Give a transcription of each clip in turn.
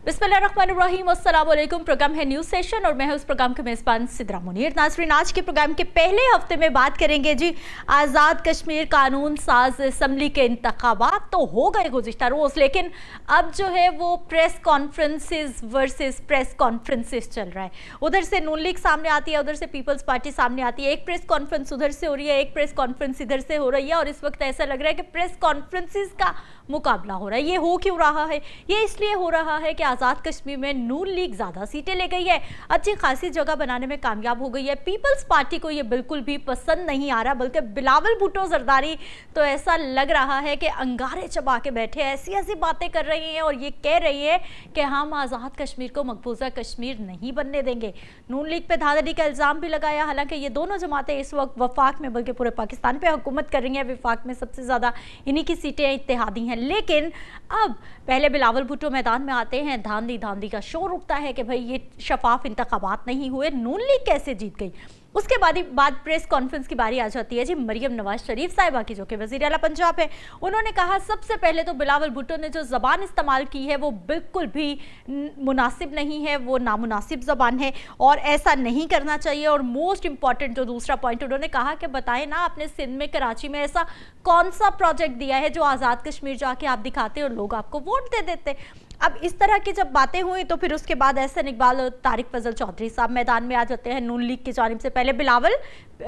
बिस्मिल्लाहिर्रहमानिर्रहीम, अस्सलाम वालेकुम। प्रोग्राम है न्यूज़ सेशन और मैं हूं उस प्रोग्राम के मेज़बान सिद्रा मुनीर। नाज़रीन, आज के प्रोग्राम के पहले हफ्ते में बात करेंगे जी आज़ाद कश्मीर कानून साज असम्बली के इंतखाबात तो हो गए गुज़िश्ता रोज़, लेकिन अब जो है वो press conferences versus press conferences चल रहा है। उधर से नून लीग सामने आती है, उधर से पीपल्स पार्टी सामने आती है। एक प्रेस कॉन्फ्रेंस उधर से हो रही है, एक प्रेस कॉन्फ्रेंस इधर से हो रही है और इस वक्त ऐसा लग रहा है कि प्रेस कॉन्फ्रेंसेस का मुकाबला हो रहा है। ये हो क्यों रहा है? ये इसलिए हो रहा है कि आज़ाद कश्मीर में नून लीग ज़्यादा सीटें ले गई है, अच्छी खासी जगह बनाने में कामयाब हो गई है। पीपल्स पार्टी को ये बिल्कुल भी पसंद नहीं आ रहा, बल्कि बिलावल भुट्टो जरदारी तो ऐसा लग रहा है कि अंगारे चबा के बैठे ऐसी ऐसी बातें कर रही हैं और ये कह रही है कि हम आज़ाद कश्मीर को मकबूजा कश्मीर नहीं बनने देंगे। नून लीग पे धांधली का इल्ज़ाम भी लगाया। हालांकि ये दोनों जमातें इस वक्त वफाक में बल्कि पूरे पाकिस्तान पे हुकूमत कर रही हैं। वफाक में सबसे ज़्यादा इन्हीं की सीटें इत्तेहादी हैं, लेकिन अब पहले बिलावल भुट्टो मैदान में आते हैं, धांधली का शोर उठता है कि भाई ये शफाफ इंतखाबात नहीं हुए, नून लीग कैसे जीत गई। उसके बाद प्रेस कॉन्फ्रेंस की बारी आ जाती है जी मरियम नवाज शरीफ साहिबा की, जो कि वज़ीर आला पंजाब है। उन्होंने कहा सबसे पहले तो बिलावल भुट्टो ने जो ज़बान इस्तेमाल की है वो बिल्कुल भी मुनासिब नहीं है, वो नामुनासिब ज़बान है और ऐसा नहीं करना चाहिए। और मोस्ट इंपॉर्टेंट जो दूसरा पॉइंट उन्होंने कहा कि बताएं ना आपने सिंध में कराची में ऐसा कौन सा प्रोजेक्ट दिया है जो आज़ाद कश्मीर जाके आप दिखाते और लोग आपको वोट दे देते। अब इस तरह की जब बातें हुई तो फिर उसके बाद एहसन इकबाल और तारिक फजल चौधरी साहब मैदान में आ जाते हैं नून लीग की जानिब से। पहले बिलावल,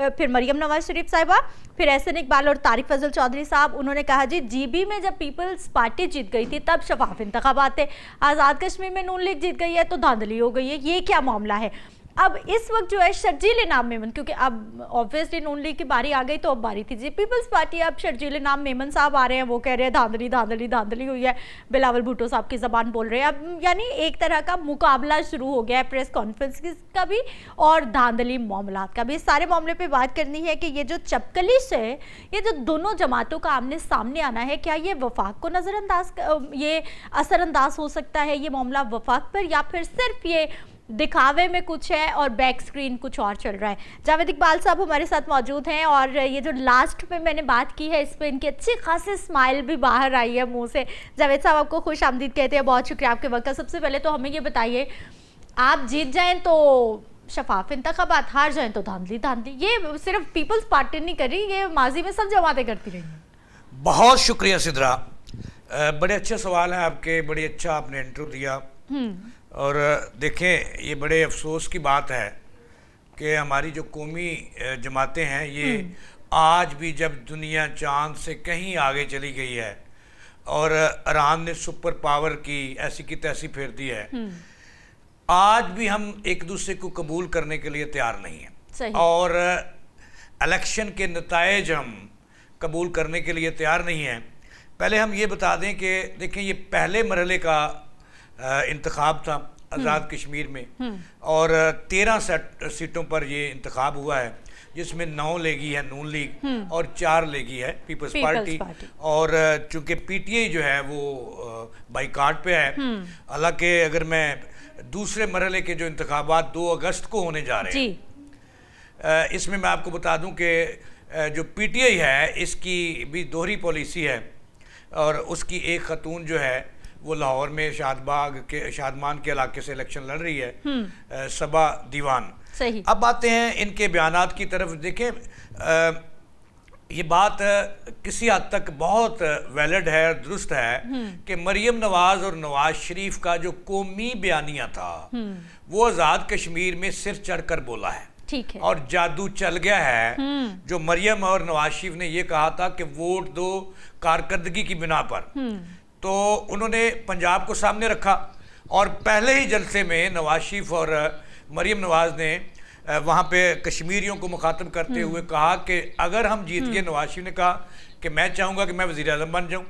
फिर मरियम नवाज शरीफ साहिबा, फिर एहसन इकबाल और तारिक फजल चौधरी साहब। उन्होंने कहा जी जीबी में जब पीपल्स पार्टी जीत गई थी तब शफाफ इंतखाबात थे, आज़ाद कश्मीर में नून लीग जीत गई है तो धांधली हो गई है, ये क्या मामला है। अब इस वक्त जो है शर्जील इनाम मेमन, क्योंकि अब ऑब्वियसली नून लीग की बारी आ गई तो अब बारी थी जी पीपल्स पार्टी। अब शर्जील इनाम मेमन साहब आ रहे हैं, वो कह रहे हैं धांधली हुई है, बिलावल भुट्टो साहब की ज़बान बोल रहे हैं। अब यानी एक तरह का मुकाबला शुरू हो गया है प्रेस कॉन्फ्रेंस का भी और धांधली मामलात का भी। इस सारे मामले पे बात करनी है कि ये जो चपकलिश है, ये जो दोनों जमातों का आमने सामने आना है, क्या ये वफाक को ये असरअंदाज हो सकता है ये मामला वफाक पर, या फिर सिर्फ ये दिखावे में कुछ है और बैक स्क्रीन कुछ और चल रहा है। जावेद इकबाल साहब हमारे साथ मौजूद हैं और ये जो लास्ट पे मैंने बात की है इस पर इनकी अच्छी खासी स्माइल भी बाहर आई है मुंह से। जावेद साहब आपको खुश आमदीद कहते हैं, बहुत शुक्रिया आपके वक्त का। सबसे पहले तो हमें ये बताइए, आप जीत जाएं तो शफाफ इंतखाबात, हार जाएं तो धांधली, ये सिर्फ पीपल्स पार्टी नहीं कर रही, ये माजी में सब जमातें करती रही हैं। बहुत शुक्रिया सिद्रा, बड़े अच्छे सवाल हैं आपके, बड़े अच्छा आपने इंट्रो दिया। और देखें, ये बड़े अफसोस की बात है कि हमारी जो कौमी जमातें हैं ये आज भी, जब दुनिया चांद से कहीं आगे चली गई है और ईरान ने सुपर पावर की ऐसी की तैसी फेर दी है, आज भी हम एक दूसरे को कबूल करने के लिए तैयार नहीं हैं और इलेक्शन के नताइज हम कबूल करने के लिए तैयार नहीं हैं। पहले हम ये बता दें कि देखें, ये पहले मरहले का इंतखाब था आज़ाद कश्मीर में और 13 सीटों पर ये इंतखाब हुआ है, जिसमें 9 लेगी है नून लीग और 4 लेगी है पीपल्स पार्टी। और चूंकि पीटीआई जो है वो बाइकाट पे है। हालांकि अगर मैं दूसरे मरहले के जो इंतखाबात 2 अगस्त को होने जा रहे हैं, इसमें मैं आपको बता दूं कि जो पीटीआई है इसकी भी दोहरी पॉलिसी है और उसकी एक खतून जो है वो लाहौर में शादमान के इलाके से इलेक्शन लड़ रही है, सबा दीवान। सही। अब आते हैं इनके बयानात की तरफ। देखें, ये बात किसी हद तक बहुत वैलिड है, दुरुस्त है कि मरियम नवाज और नवाज शरीफ का जो कौमी बयानिया था वो आज़ाद कश्मीर में सिर चढ़कर बोला है, ठीक है, और जादू चल गया है। जो मरियम और नवाज शरीफ ने ये कहा था कि वोट दो कारकर्दगी की बिना पर, तो उन्होंने पंजाब को सामने रखा और पहले ही जलसे में नवाज शरीफ और मरियम नवाज ने वहाँ पे कश्मीरियों को मुखातब करते हुए कहा कि अगर हम जीत गए, नवाज शरीफ ने कहा कि मैं चाहूँगा कि मैं वज़ीर आज़म बन जाऊँ,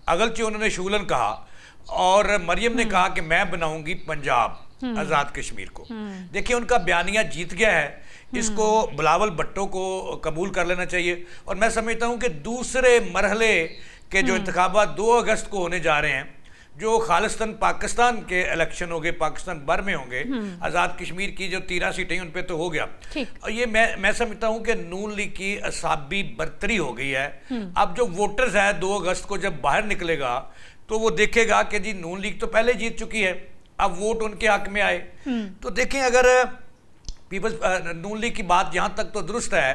अगलचे उन्होंने शूलन कहा, और मरियम ने कहा कि मैं बनाऊँगी पंजाब आज़ाद कश्मीर को। देखिए, उनका बयानिया जीत गया है, इसको बिलावल भुट्टो को कबूल कर लेना चाहिए। और मैं समझता हूँ कि दूसरे मरहले के जो इंतखाबात 2 अगस्त को होने जा रहे हैं, जो खालिस्तान पाकिस्तान के इलेक्शन हो गए, पाकिस्तान भर में होंगे, आज़ाद कश्मीर की जो 13 सीटें उन पे तो हो गया। और ये मैं समझता हूँ कि नून लीग की असाबी बर्तरी हो गई है। अब जो वोटर्स है 2 अगस्त को जब बाहर निकलेगा तो वो देखेगा कि जी नून लीग तो पहले जीत चुकी है, अब वोट उनके हक में आए। तो देखें, अगर पीपल्स नून लीग की बात यहाँ तक तो दुरुस्त है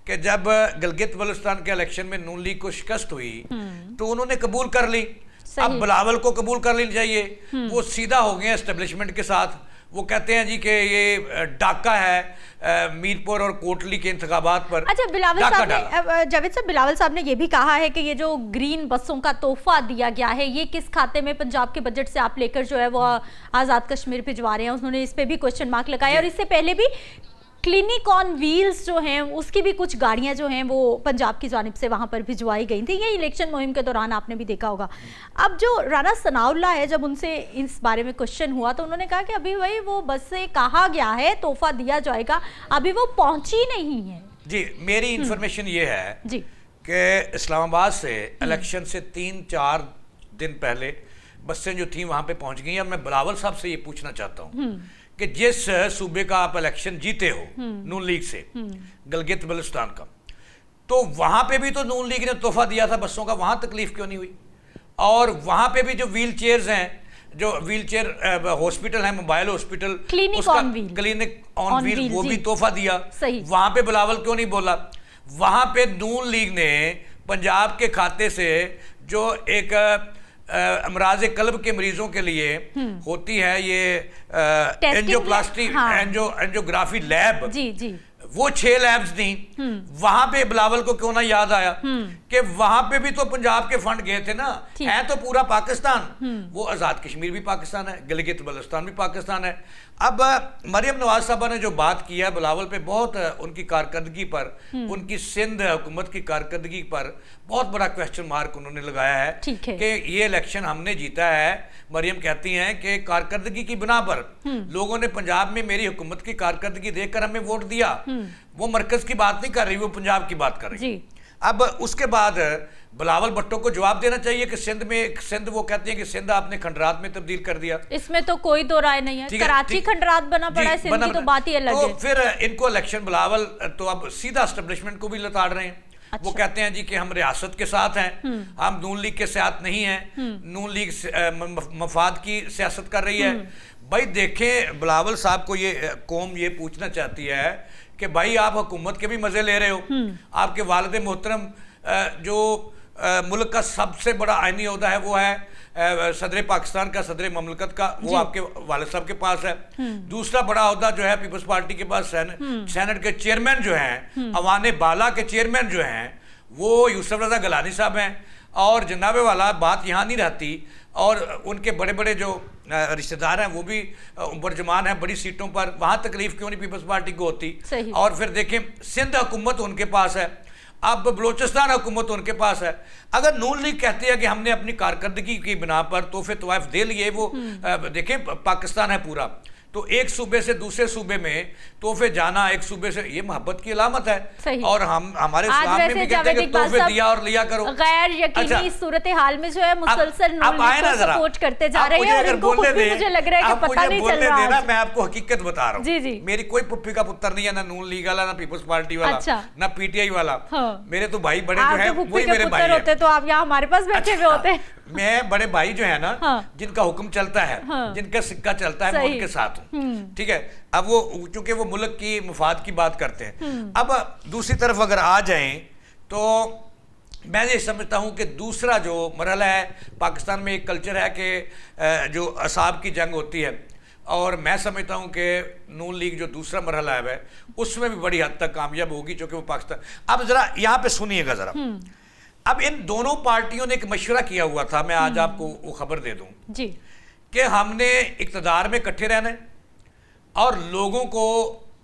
कि जब गिलगित बल्तिस्तान के इलेक्शन में नून लीग को शिकस्त हुई तो उन्होंने कबूल कर ली। अब बिलावल को कबूल कर लेनी चाहिए। वो सीधा हो गए एस्टेब्लिशमेंट के साथ। वो कहते हैं जी कि ये डाका है मीरपुर और कोटली के इंतखाबात पर। अच्छा, बिलावल साहब ने, जावेद साहब, बिलावल साहब ने ये भी कहा है कि ये जो ग्रीन बसों का तोहफा दिया गया है, ये किस खाते में पंजाब के बजट से आप लेकर जो है वो आज़ाद कश्मीर भिजवा रहे हैं। उन्होंने इस पे भी क्वेश्चन मार्क लगाया। और इससे पहले भी क्लिनिक ऑन व्हील्स जो हैं उसकी भी कुछ गाड़ियां जो हैं वो पंजाब की जानिब से वहां पर भिजवाई गई थी। ये इलेक्शन मुहिम के दौरान आपने भी देखा होगा। अब जो राना सनाउल्लाह है, जब उनसे इस बारे में क्वेश्चन हुआ तो उन्होंने कहा कि अभी भाई वो बस से कहा गया है तोहफा दिया जाएगा, अभी वो पहुंची नहीं है। जी, मेरी इंफॉर्मेशन ये है जी कि इस्लामाबाद से इलेक्शन से 3-4 दिन पहले बसें जो थी वहां पे पहुंच गई। अब मैं बिलावल साहब से ये पूछना चाहता हूँ कि जिस सूबे का आप इलेक्शन जीते हो नून लीग से, गिलगित बल्तिस्तान का, तो वहां पे भी तो नून लीग ने तोहफा दिया था बसों का, वहां तकलीफ क्यों नहीं हुई? और वहां पे भी जो व्हील चेयर्स हैं, जो व्हील चेयर हॉस्पिटल है, mobile hospital, clinic on wheel, वो भी तोहफा दिया। वहां पे बिलावल क्यों नहीं बोला? वहां पे नून लीग ने पंजाब के खाते से जो एक अमराज कल्ब के मरीजों के लिए होती है ये एंजियोप्लास्टी, एंजियोग्राफी लैब, जी वो 6 लैब्स थी। वहां पे बिलावल को क्यों ना याद आया कि वहां पे भी तो पंजाब के फंड गए थे ना। है तो पूरा पाकिस्तान, वो आजाद कश्मीर भी पाकिस्तान है, गिलगित बल्तिस्तान भी पाकिस्तान है। अब मरियम नवाज साहबा ने जो बात की है बिलावल पे, बहुत उनकी कारकर्दगी पर, उनकी सिंध हुकूमत की कारकर्दगी पर बहुत बड़ा क्वेश्चन मार्क उन्होंने लगाया है कि ये इलेक्शन हमने जीता है। मरियम कहती हैं कि कारकर्दगी की बिना पर लोगों ने पंजाब में मेरी हुकूमत की कारकर्दगी देखकर हमें वोट दिया। वो मरकज की बात नहीं कर रही, वो पंजाब की बात कर रही। अब उसके बाद बिलावल भुट्टो को जवाब देना चाहिए कि सिंध वो कहते हैं कि सिंध आपने खंडरात में तब्दील कर दिया। इसमें तो कोई दो राय नहीं है। कराची खंडरात बना पड़ा है, सिंध की तो बात ही अलग है। तो फिर इनको इलेक्शन बिलावल तो अब सीधा एस्टेब्लिशमेंट को भी लताड़ रहे हैं। अच्छा। वो कहते हैं जी कि हम रियासत के साथ हैं, हम नून लीग के साथ नहीं हैं, नून लीग मफाद की सियासत कर रही है। भाई देखें, बिलावल साहब को ये कौम ये पूछना चाहती है कि भाई आप हुकूमत के भी मजे ले रहे हो। आपके वालिद मोहतरम जो मुल्क का सबसे बड़ा आईनी ओहदा है वो है सदर पाकिस्तान का, सदर ममलकत का, वो आपके वालिद साहब के पास है। दूसरा बड़ा ओहदा जो है पीपल्स पार्टी के पास सेनेट के चेयरमैन जो हैं, अवाने बाला के चेयरमैन जो हैं वो यूसुफ रजा गलानी साहब हैं। और जनाबे वाला बात यहाँ नहीं रहती, और उनके बड़े बड़े जो रिश्तेदार हैं वो भी बरजमान हैं बड़ी सीटों पर। वहाँ तकलीफ क्यों नहीं पीपल्स पार्टी को होती? और फिर देखें, सिंध हुकूमत उनके पास है, अब बलोचिस्तान हुकूमत उनके पास है। अगर नून लीग कहती है कि हमने अपनी कारकर्दगी की बिना पर तोहफे तवाइफ दे लिए, वो देखें पाकिस्तान है पूरा, तो एक सूबे से दूसरे सूबे में तोहफे जाना, एक सूबे से, ये मोहब्बत की अलामत है। और हम हमारे इस्लाम में भी कहते हैं कि तोहफे दिया और लिया करो। गैर यकीनी सूरत हाल में जो है मुसलसल नून लीग को सपोर्ट करते जा रहे हैं और इनको खुद भी मुझे लग रहा है कि पता नहीं चल रहा है। मैं आपको हकीकत बता रहा हूँ, मेरी कोई पुप्पी का पुत्र नहीं है, ना नून लीग वाला, ना पीपल्स पार्टी वाला, ना पीटीआई वाला। मेरे तो भाई बड़े जो है वही मेरे भाई होते, तो आप यहाँ हमारे पास बैठे हुए होते। मैं बड़े भाई जो है ना, जिनका हुक्म चलता है, जिनका सिक्का चलता है, मैं उनके साथ हूँ। ठीक है, अब वो चूंकि वो मुल्क की मुफाद की बात करते हैं। अब दूसरी तरफ अगर आ जाएं तो मैं ये समझता हूँ कि दूसरा जो मरहला है, पाकिस्तान में एक कल्चर है कि जो असाब की जंग होती है, और मैं समझता हूँ कि नून लीग जो दूसरा मरहला है उसमें भी बड़ी हद तक कामयाब होगी, चूंकि वो पाकिस्तान। अब जरा यहाँ पे सुनिएगा जरा, अब इन दोनों पार्टियों ने एक मशवरा किया हुआ था, मैं आज आपको वो खबर दे दूं जी, कि हमने इक़्तिदार में इकट्ठे रहना है और लोगों को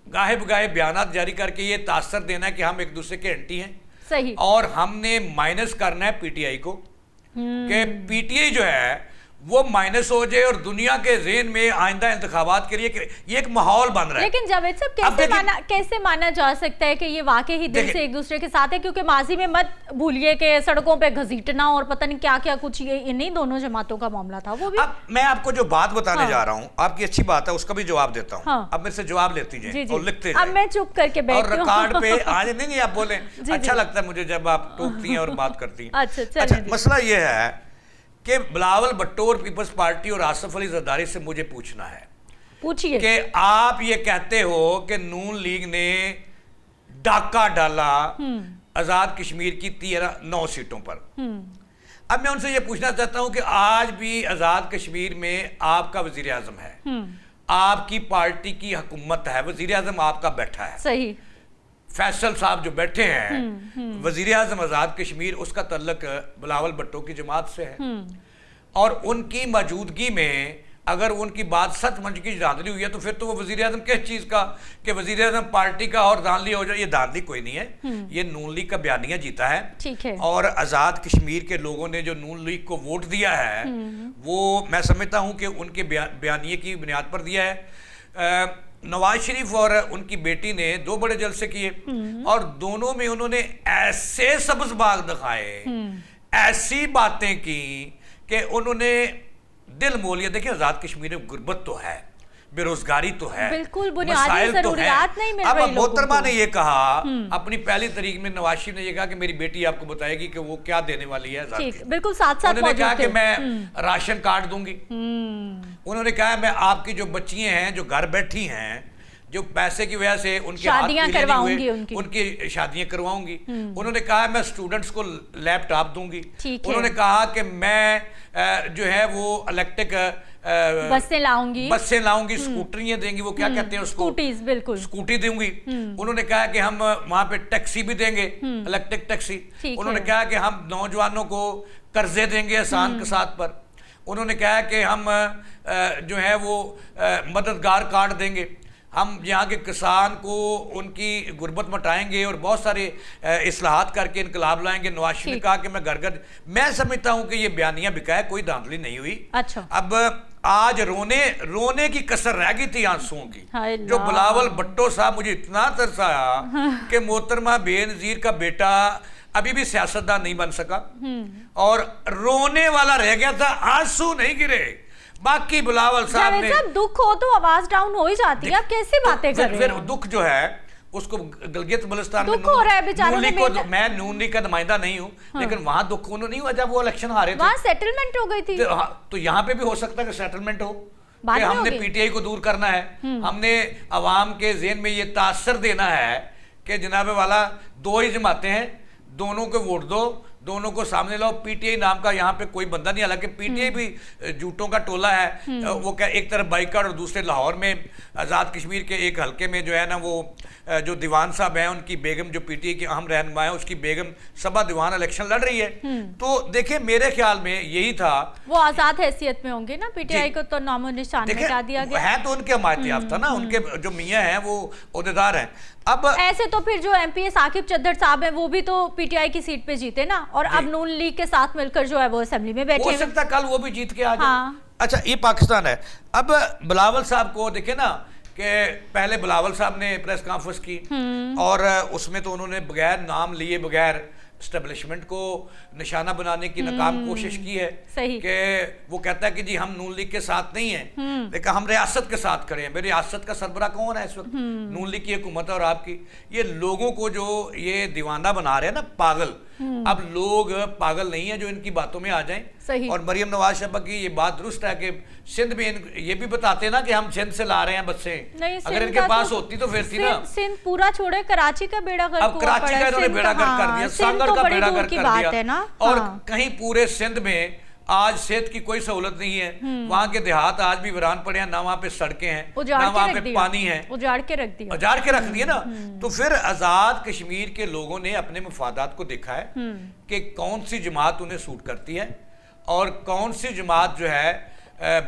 गाहे बगाहे बयानात जारी करके ये तासर देना है कि हम एक दूसरे के एंटी हैं। सही। और हमने माइनस करना है पीटीआई को, कि पीटीआई जो है वो माइनस हो जाए और दुनिया के ज़हन में आइंदा इंतखाबात के लिए ये एक माहौल बन रहा है। लेकिन जावेद साहब, कैसे माना जा सकता है कि ये वाकई ही दिल से एक दूसरे के साथ है? क्योंकि माजी में मत भूलिए कि सड़कों पे घसीटना और पता नहीं क्या क्या कुछ, ये इन्हीं दोनों जमातों का मामला था। वो भी अब मैं आपको जो बात बताने जा रहा हूँ, आपकी अच्छी बात है, उसका भी जवाब देता हूँ। अब मेरे से जवाब लेती जाए और लिखते जाए। अब मैं चुप करके बैठती हूं और रिकॉर्ड पे आज नहीं आप बोले। अच्छा लगता है मुझे जब आप टोकती हैं और बात करती हैं। अच्छा, मसला ये है कि बिलावल भुट्टो और पीपल्स पार्टी और आसिफ अली जरदारी से मुझे पूछना है, पूछिए कि आप ये कहते हो कि नून लीग ने डाका डाला आजाद कश्मीर की 9 सीटों पर। अब मैं उनसे ये पूछना चाहता हूं कि आज भी आजाद कश्मीर में आपका वजीर आजम है, आपकी पार्टी की हुकूमत है, वजीर आजम आपका बैठा है, सही, फैसल साहब जो बैठे हैं वजीर आजम आजाद कश्मीर, उसका तल्लक बिलावल भुट्टो की जमात से है। और उनकी मौजूदगी में अगर उनकी बात सच मंच की धांधली हुई है तो फिर तो वो वजीर आजम किस चीज का कि वजीर आजम पार्टी का और धांधली हो जाए, ये धांधली कोई नहीं है, ये नून लीग का बयानिया जीता है। ठीक है। और आजाद कश्मीर के लोगों ने जो नून लीग को वोट दिया है वो मैं समझता हूं कि उनके बयानिए की बुनियाद पर दिया है। नवाज शरीफ और उनकी बेटी ने 2 बड़े जलसे किए और दोनों में उन्होंने ऐसे सब्ज बाग दिखाए, ऐसी बातें की कि उन्होंने दिल मोल लिया। देखिए आजाद कश्मीर में गुर्बत तो है, बेरोजगारी तो है, बिल्कुल बुनियादी मसाइल तो है। जरूरियात नहीं मिल अब रही लोगों मोहतरमा को। ने ये कहा अपनी पहली तारीख में, नवाज शरीफ ने ये कहा कि मेरी बेटी आपको बताएगी कि वो क्या देने वाली है आजाद ठीक, कश्मीर। बिल्कुल साथ साथ उन्होंने कहा मौजूद कि थे। मैं राशन कार्ड दूंगी, उन्होंने कहा मैं आपकी जो बच्चियां हैं जो घर बैठी हैं, जो पैसे की वजह से उनके हाथ शादियां पीले नहीं करवाऊंगी हुए, उनकी शादियां करवाऊंगी। उन्होंने कहा मैं स्टूडेंट्स को लैपटॉप दूंगी। ठीक है। उन्होंने कहा कि मैं जो है वो इलेक्ट्रिक बसें लाऊंगी, स्कूटरियां देंगी, वो क्या कहते हैं उसको, स्कूटीज, बिल्कुल स्कूटी दूंगी। उन्होंने कहा कि हम वहां पे टैक्सी भी देंगे, इलेक्ट्रिक टैक्सी। ठीक उन्होंने है। कहा कि हम नौजवानों को कर्जे देंगे आसान के साथ पर। उन्होंने कहा कि हम जो है वो मददगार कार्ड देंगे, हम यहाँ के किसान को उनकी गुर्बत मटाएंगे और बहुत सारे इस्लाहात करके इनकलाब लाएंगे। नवाज शरीफ ने कहा कि मैं घर घर, मैं समझता हूँ कि ये बयानियां बिका है, कोई धांधली नहीं हुई। अच्छा। अब आज रोने की कसर रह गई थी आंसुओं की। हाय जो अल्लाह। बिलावल भुट्टो साहब, मुझे इतना तरस आया कि मोहतरमा बेनजीर का बेटा अभी भी सियासतदान नहीं बन सका और रोने वाला रह गया था, आंसू नहीं गिरे। बाकी बिलावल साहब ने, दुख हो तो आवाज डाउन हो ही जाती है, आप कैसी बातें कर रहे फिर हो? दुख जो है उसको गिलगित बल्तिस्तान में दुख हो रहा है बेचारों ने, मैं नून लीग का नुमाइंदा नहीं हूँ, लेकिन वहां दुख उन्होंने नहीं हुआ जब वो इलेक्शन हारे थे। वहां सेटलमेंट हो गई थी। तो यहाँ पे भी हो सकता है कि सेटलमेंट हो, बाद कि में हमने होगी। पीटीआई को दूर करना है, हमने अवाम के ज़हन में ये तासर देना है कि जनाबे वाला 2 ही जमातें हैं, दोनों को वोट दो, दोनों को सामने लाओ। पीटीआई नाम का यहाँ पे कोई बंदा नहीं, हालांकि पीटीआई भी झूठों का टोला है। वो क्या, एक तरफ बाइकाट और दूसरे लाहौर में आज़ाद कश्मीर के एक हलके में जो है ना, वो जो दीवान साहब हैं उनकी बेगम, जो पीटीआई की अहम रहनुमा है, उसकी बेगम सबा दीवान इलेक्शन लड़ रही है। तो देखिए मेरे ख्याल में यही था, वो आजाद हैसियत में होंगे ना, पीटीआई को तो नामो निशान मिटा दिया गया है, तो उनके हमायत याफ्ता ना, उनके जो मियाँ हैं वो ओहदेदार हैं। अब ऐसे तो फिर जो एमपी साकिब चद्दर साहब हैं वो भी तो पीटीआई की सीट पे जीते ना, और अब नून लीग के साथ मिलकर जो है वो असेंबली में बैठे हो हैं। सकता कल वो भी जीत के आ जाए। हाँ। अच्छा, ये पाकिस्तान है। अब बिलावल साहब को देखे ना कि पहले बिलावल साहब ने प्रेस कॉन्फ्रेंस की और उसमें तो उन्होंने बगैर नाम लिए, बगैर एस्टेब्लिशमेंट को निशाना बनाने की नाकाम कोशिश की है। सही। कि वो कहता है कि जी हम नून लीग के साथ नहीं हैं, लेकिन हम रियासत के साथ खड़े हैं। मेरी रियासत का सरबरा कौन है इस वक्त? नून लीग की हुकूमत है और आपकी। ये लोगों को जो ये दीवाना बना रहे हैं ना, पागल। अब लोग पागल नहीं है जो इनकी बातों में आ जाएं। सही। और मरियम नवाज शरीफ की ये बात दुरुस्त है कि सिंध में ये भी बताते ना कि हम सिंध से ला रहे हैं बसें, अगर इनके पास होती तो फिर थी ना। सिंध पूरा छोड़े, कराची का बेड़ा गर्क अब कराची का इन्होंने बेड़ा गर्क कर दिया, सांगड़ का बेड़ा गर्क कर दिया। और कहीं पूरे सिंध में आज सेहत की कोई सहूलत नहीं है। वहां के देहात आज भी वीरान पड़े हैं, ना वहां पे सड़कें हैं, ना वहां पे पानी है, उजाड़ के रख दिया ना। तो फिर आजाद कश्मीर के लोगों ने अपने मफादात को देखा है कि कौन सी जमात उन्हें सूट करती है और कौन सी जमात जो है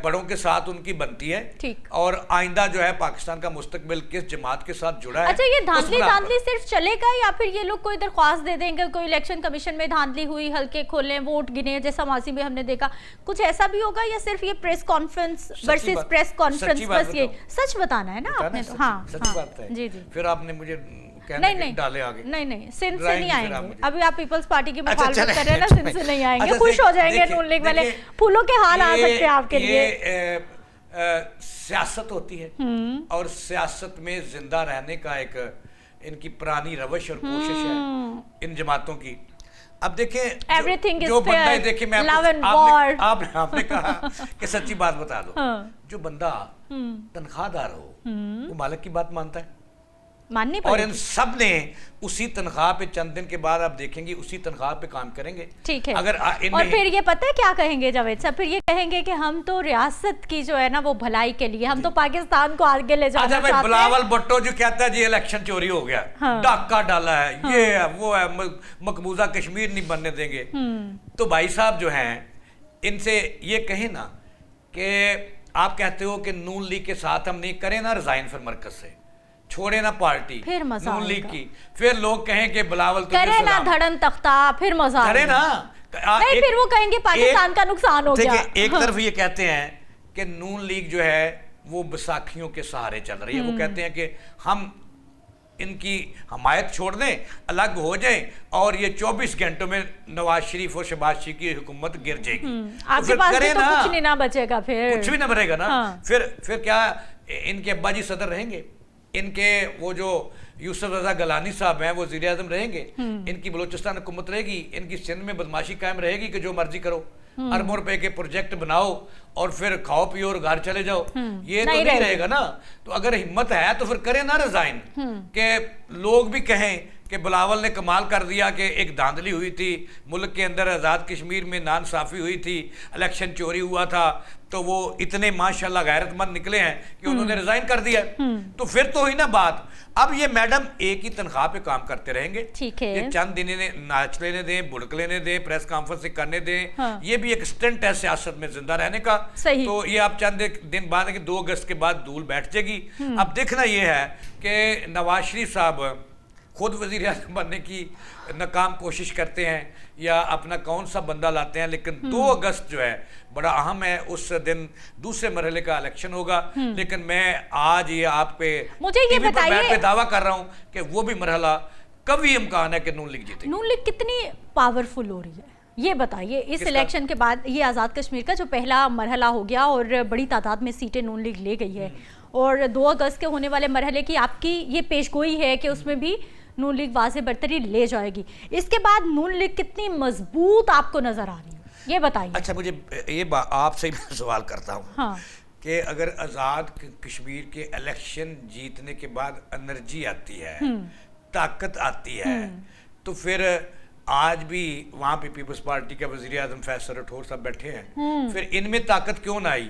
बड़ों के साथ उनकी बनती है। ठीक। और आइंदा जो है पाकिस्तान का मुस्तकबिल किस जमात के साथ जुड़ा है। अच्छा, ये धांधली सिर्फ चलेगा या फिर ये लोग कोई दरख्वास्त दे देंगे, कोई इलेक्शन कमीशन में धांधली हुई, हल्के खोले, वोट गिने, जैसा मासी में हमने देखा, कुछ ऐसा भी होगा, या सिर्फ ये press conference versus press conference? बस ये सच बताना है ना आपने तो। हाँ, सच्ची बात है। जी जी। फिर आपने मुझे नहीं डाले आगे। नहीं, सिंध से नहीं आएंगे। अभी आप पीपल्स पार्टी की अच्छा, मुखालफत कर रहे हैं ना, सिंध से नहीं आएंगे। खुश हो जाएंगे नून लीग वाले, फूलों के हाल आ सकते हैं आपके लिए। सियासत होती है और सियासत में जिंदा रहने का एक इनकी पुरानी रवश और कोशिश है इन जमातों की। अब देखें Everything is जो बंदा fair, है, देखिए मैं love and आपने कहा कि सच्ची बात बता दो, हाँ। जो बंदा तनख्वाहदार हो वो मालिक की बात मानता है, माननी और इन पड़ेगी। सब ने उसी तनख्वाह पे चंद दिन के बाद आप देखेंगे उसी तनख्वाह पे काम करेंगे। ठीक है। अगर और फिर ये पता है क्या कहेंगे जावेद साहब, फिर ये कहेंगे कि हम तो रियासत की जो है ना वो भलाई के लिए, हम तो पाकिस्तान को आगे ले जाना अच्छा भाई, चाहते हैं। बिलावल भुट्टो जो कहता है जी इलेक्शन चोरी हो गया, हाँ। डाका डाला है, ये है वो है, मकबूजा कश्मीर नहीं बनने देंगे। तो भाई साहब जो हैं इनसे ये कहें ना कि आप कहते हो कि नून लीग के साथ हम नहीं करें ना, रिजाइन फिर मरकज से छोड़े ना पार्टी फिर मजा नून लीग आएगा। की, फिर लोग कहें कि बिलावल तुझे करे ना सलाम। धड़न तख्ता, फिर मजा करे आएगा। ना नहीं, फिर वो कहेंगे पाकिस्तान का नुकसान हो गया। देखिए एक तरफ ये कहते हैं कि नून लीग जो है वो बैसाखियों के सहारे चल रही है, वो कहते हैं कि हम इनकी हमायत छोड़ दें, अलग हो जाएं और ये 24 घंटों में नवाज शरीफ और शहबाज शरीफ की हुकूमत गिर जाएगी। तो आपके फिर पास भी करें तो ना, कुछ नहीं ना बचेगा फिर। कुछ भी ना बनेगा ना। हाँ। फिर क्या इनके अब्बा जी सदर रहेंगे, इनके वो जो यूसुफ रजा गलानी साहब हैं वो वज़ीर आज़म रहेंगे, इनकी बलूचिस्तान हुकूमत रहेगी, इनकी सिंध में बदमाशी कायम रहेगी कि जो मर्जी करो, अरबों रुपए के प्रोजेक्ट बनाओ और फिर खाओ पियो और घर चले जाओ, ये तो नहीं रहेगा ना। तो अगर हिम्मत है तो फिर करें ना रिजाइन, कि लोग भी कहें कि बिलावल ने कमाल कर दिया कि एक धांधली हुई थी मुल्क के अंदर, आज़ाद कश्मीर में नाइंसाफ़ी हुई थी, इलेक्शन चोरी हुआ था, तो वो इतने माशाल्लाह गैरतमंद निकले हैं कि उन्होंने रिजाइन कर दिया। तो फिर तो हुई ना बात। अब ये मैडम एक ही तनख्वाह पे काम करते रहेंगे, ठीक है। ये चंद दिन इन्हें नाच लेने दें, बुड़क लेने दें, प्रेस कॉन्फ्रेंस करने दें, हाँ। ये भी एक स्टंट है सियासत में जिंदा रहने का। सही। तो ये आप चंद एक दिन बाद 2 अगस्त के बाद धूल बैठ जाएगी। अब देखना ये है कि नवाज शरीफ साहब खुद वज़ीर आज़म बनने की नाकाम कोशिश करते हैं या अपना कौन सा बंदा लाते हैं, लेकिन 2 अगस्त जो है बड़ा अहम है, उस दिन दूसरे मरहले का इलेक्शन होगा। लेकिन मैं आज ये आप पे मुझे ये टीवी पर बताइए, बैठ के दावा कर रहा हूँ कि वो भी मरहला कभी इम्कान है कि नून लीग जीतेगी। नून लीग कितनी पावरफुल हो रही है ये बताइए इस किसका? इलेक्शन के बाद। ये आज़ाद कश्मीर का जो पहला मरहला हो गया और बड़ी तादाद में सीटें नून लीग ले गई है, और 2 अगस्त के होने वाले मरहले की आपकी ये पेशगोई है कि उसमें भी नून लीग वाज़े बरतरी ले जाएगी। इसके बाद नून लीग कितनी मजबूत आपको नजर आ रही है ये बताइए। अच्छा, मुझे ये आपसे भी सवाल करता हूँ, हाँ। कि अगर आज़ाद कश्मीर के इलेक्शन जीतने के बाद एनर्जी आती है, ताकत आती है, तो फिर आज भी वहाँ पे पीपल्स पार्टी का वज़ीर आज़म फैसल राठौर साहब बैठे हैं, फिर इनमें ताकत क्यों ना आई?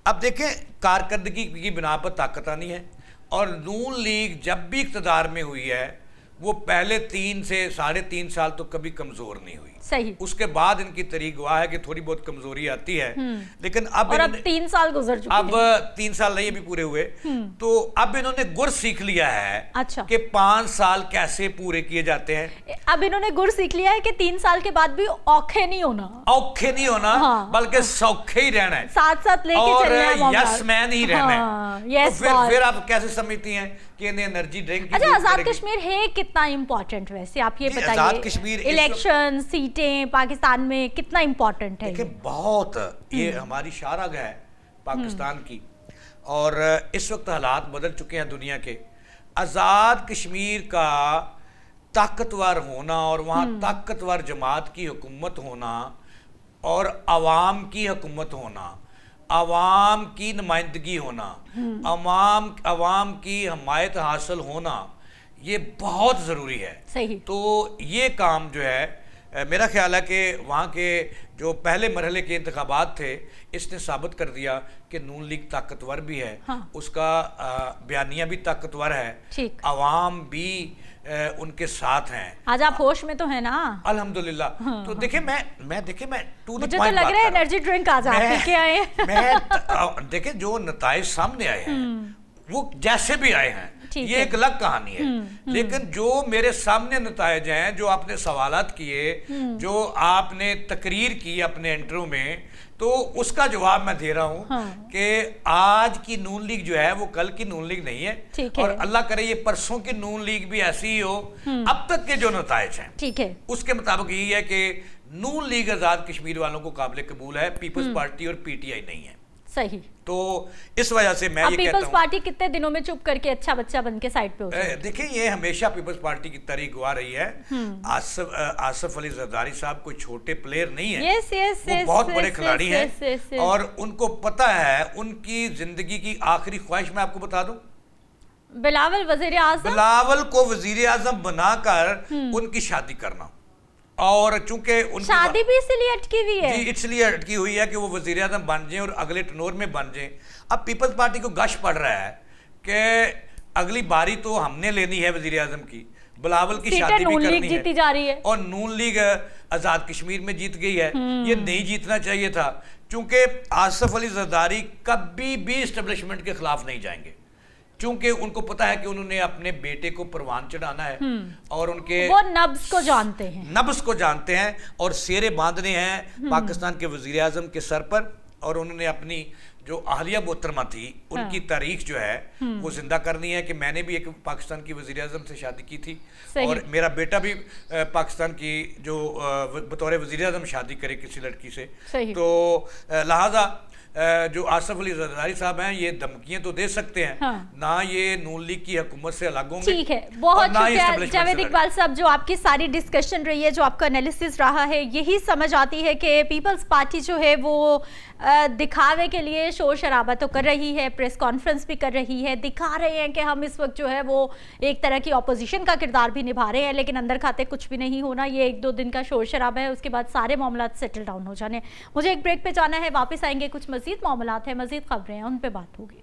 अब देखें, कारकर्दगी की बिना पर ताकत आनी है, और नून लीग जब भी इक़्तिदार में हुई है वो पहले 3 से 3.5 साल तो कभी कमज़ोर नहीं हुई। सही। उसके बाद इनकी तरीक गवाह है कि थोड़ी बहुत कमजोरी आती है, लेकिन अब और अब 3 साल गुजर चुके अब 3 साल नहीं अभी पूरे हुए, तो अब इन्होंने गुर सीख लिया है। अच्छा। कि 5 साल कैसे पूरे किए जाते हैं। अब इन्होंने गुर सीख लिया है कि 3 साल के बाद भी औखे नहीं होना, औखे नहीं होना, हाँ। बल्कि सौखे ही रहना है, साथ साथ लेके और चलना है मामला। यस मैन ही रहना हाँ, है। यस तो फिर आप कैसे समझती हैं कि इन्हें एनर्जी ड्रिंक की अच्छा, जरूरत आज़ाद पड़ेगी? कश्मीर है कितना इम्पोर्टेंट वैसे आप ये जी, आज़ाद कश्मीर बताइए, इस इलेक्शन सीटें पाकिस्तान में कितना इम्पोर्टेंट है? देखिए, बहुत ये हमारी शाहरग है पाकिस्तान की, और इस वक्त हालात बदल चुके हैं दुनिया के। आज़ाद कश्मीर का ताकतवर होना और वहाँ ताकतवर जमात की हुकूमत होना और अवाम की हुकूमत होना, अवाम की नुमाइंदगी होना, अवाम की हमायत हासिल होना, ये बहुत ज़रूरी है। सही। तो ये काम जो है मेरा ख्याल है कि वहाँ के जो पहले मरहले के इंतखाबात थे, इसने साबित कर दिया कि नून लीग ताकतवर भी है। हाँ। उसका बयानिया भी ताकतवर है, ठीक। अवाम भी उनके साथ हैं। आज आप होश में तो है ना? अल्हम्दुलिल्लाह। हाँ, तो देखिए, मैं टू द मुझे तो पॉइंट लग बात रहा है कर रहा हूं। एनर्जी ड्रिंक आज आप पी के आए मैं देखिए, जो नताइज सामने आए हैं वो जैसे भी आए हैं, ठीक ये है। एक अलग कहानी है, लेकिन जो मेरे सामने नताइज हैं, जो आपने सवालात किए, जो आपने तकरीर की अपने इंटरव्यू में, तो उसका जवाब मैं दे रहा हूं। हाँ। कि आज की नून लीग जो है वो कल की नून लीग नहीं है, ठीक है। और अल्लाह करे ये परसों की नून लीग भी ऐसी ही हो। अब तक के जो नताइज हैं, ठीक है, उसके मुताबिक यही है कि नून लीग आज़ाद कश्मीर वालों को काबिल कबूल है, पीपल्स पार्टी और पीटीआई नहीं है। सही। तो इस वजह से मैं अब ये कहता पीपल्स हूँ, पार्टी कितने दिनों में चुप करके अच्छा बच्चा बन के साइड पे हो जाएगी? देखिए ये हमेशा पीपल्स पार्टी की तरह गवा रही है। आसिफ अली जरदारी साहब कोई छोटे प्लेयर नहीं है। यस यस वो यस, बहुत बड़े यस, खिलाड़ी यस, यस, हैं यस। और उनको पता है उनकी जिंदगी की आखिरी ख्वाहिश मैं आपको बता दूं, बिलावल वजीर आजम, बिलावल को वजीर आजम बनाकर उनकी शादी करना। और चूंकि उनकी शादी भी इसलिए अटकी हुई है। जी इसलिए अटकी हुई है कि वो वजीर आजम बन जाए और अगले टनोर में बन जाए। अब पीपल्स पार्टी को गश पड़ रहा है कि अगली बारी तो हमने लेनी है वजीर आजम की, बिलावल की सीटें शादी भी नून लीग करनी जीती है जा रही है। और नून लीग आजाद कश्मीर में जीत गई है। ये नहीं जीतना चाहिए था, क्योंकि आसिफ अली जरदारी कभी भी इस्टेब्लिशमेंट के खिलाफ नहीं जाएंगे, क्योंकि उनको पता है कि उन्होंने अपने बेटे को परवान चढ़ाना है और उनके वो नब्ज को जानते हैं, नब्ज को जानते हैं और सेरे बांधने हैं पाकिस्तान के वजीर आजम के सर पर। और उन्होंने अपनी जो अहलिया मोहतरमा थी उनकी तारीख जो है वो जिंदा करनी है कि मैंने भी एक पाकिस्तान की वजीर आजम से शादी की थी और मेरा बेटा भी पाकिस्तान की जो बतौर वजीर आजम शादी करे किसी लड़की से। तो लिहाजा जो आसिफ अली जरदारी साहब हैं ये धमकियां तो दे सकते हैं, ना ये नून लीग की हुकूमत से अलग होंगे। ठीक है, बहुत शुक्रिया जावेद इकबाल साहब, जो आपकी सारी डिस्कशन रही है, जो आपका एनालिसिस रहा है, यही समझ आती है कि पीपल्स पार्टी जो है वो दिखावे के लिए शोर शराबा तो कर रही है, प्रेस कॉन्फ्रेंस भी कर रही है, दिखा रहे हैं कि हम इस वक्त जो है वो एक तरह की ऑपोजिशन का किरदार भी निभा रहे हैं, लेकिन अंदर खाते कुछ भी नहीं होना। ये 1-2 दिन का शोर शराबा है, उसके बाद सारे मामला सेटल डाउन हो जाने। मुझे एक ब्रेक पे जाना है, वापस आएंगे, कुछ मजीद मामलात हैं, मजीद खबरें हैं, उन पे बात होगी।